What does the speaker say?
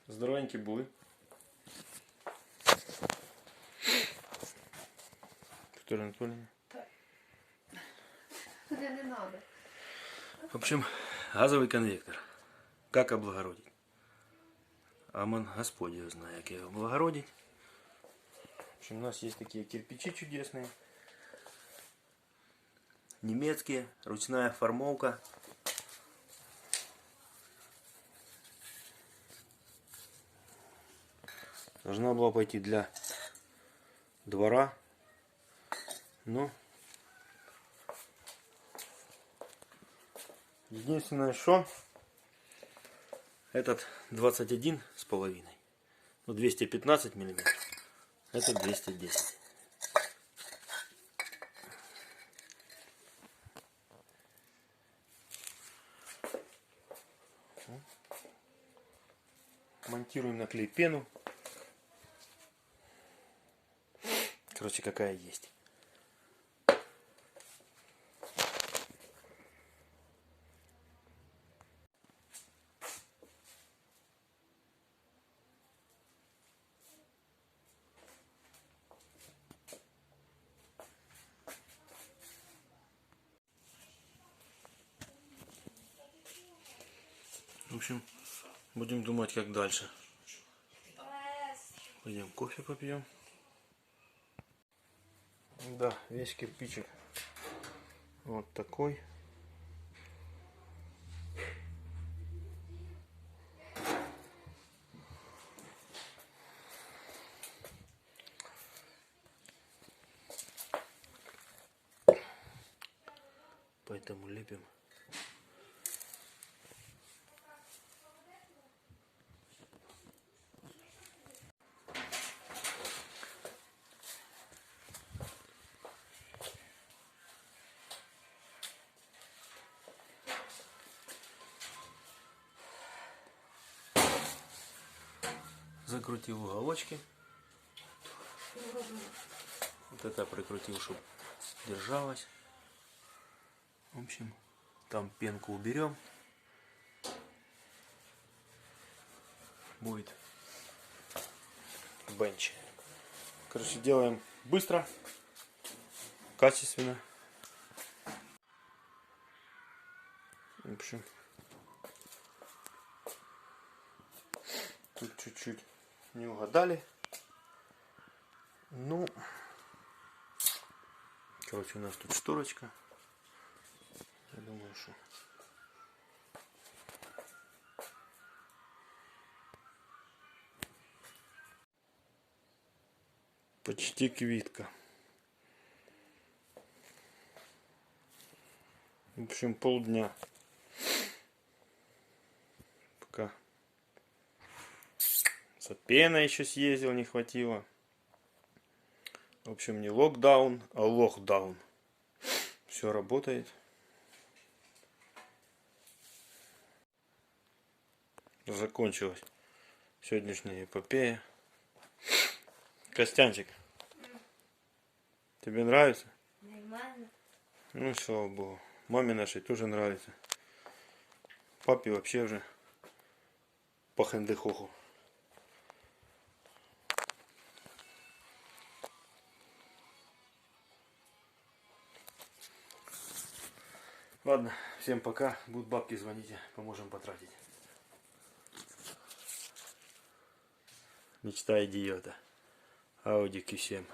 Здоровенькі були. Вікторія Анатольевна. Куда не надо. В общем, газовый конвектор. Как облагородить? Амон Господь его знает, как его облагородить. В общем, у нас есть такие кирпичи чудесные. Немецкие, ручная формовка. Должна была пойти для двора. Но единственное, что этот 21,5, ну 215 миллиметров, это 210. Монтируем на клей пену. Короче, какая есть. В общем, будем думать, как дальше. Пойдем кофе попьем. Да, весь кирпичик вот такой. Поэтому лепим. Закрутил уголочки. Вот это прикрутил, чтобы держалось. В общем, там пенку уберем. Будет бенч. Короче, делаем быстро, качественно. В общем, тут чуть-чуть не угадали. Ну, короче, у нас тут шторочка. Я думаю, что почти квитка. В общем, полдня. Пока за пеной еще съездил, не хватило. В общем, не локдаун, а лохдаун. Все работает. Закончилась сегодняшняя эпопея. Костянчик, тебе нравится? Нормально. Ну, слава богу. Маме нашей тоже нравится. Папе вообще уже по хендехоху. Ладно, всем пока. Будут бабки, звоните, поможем потратить. Мечта идиота. Audi Q7.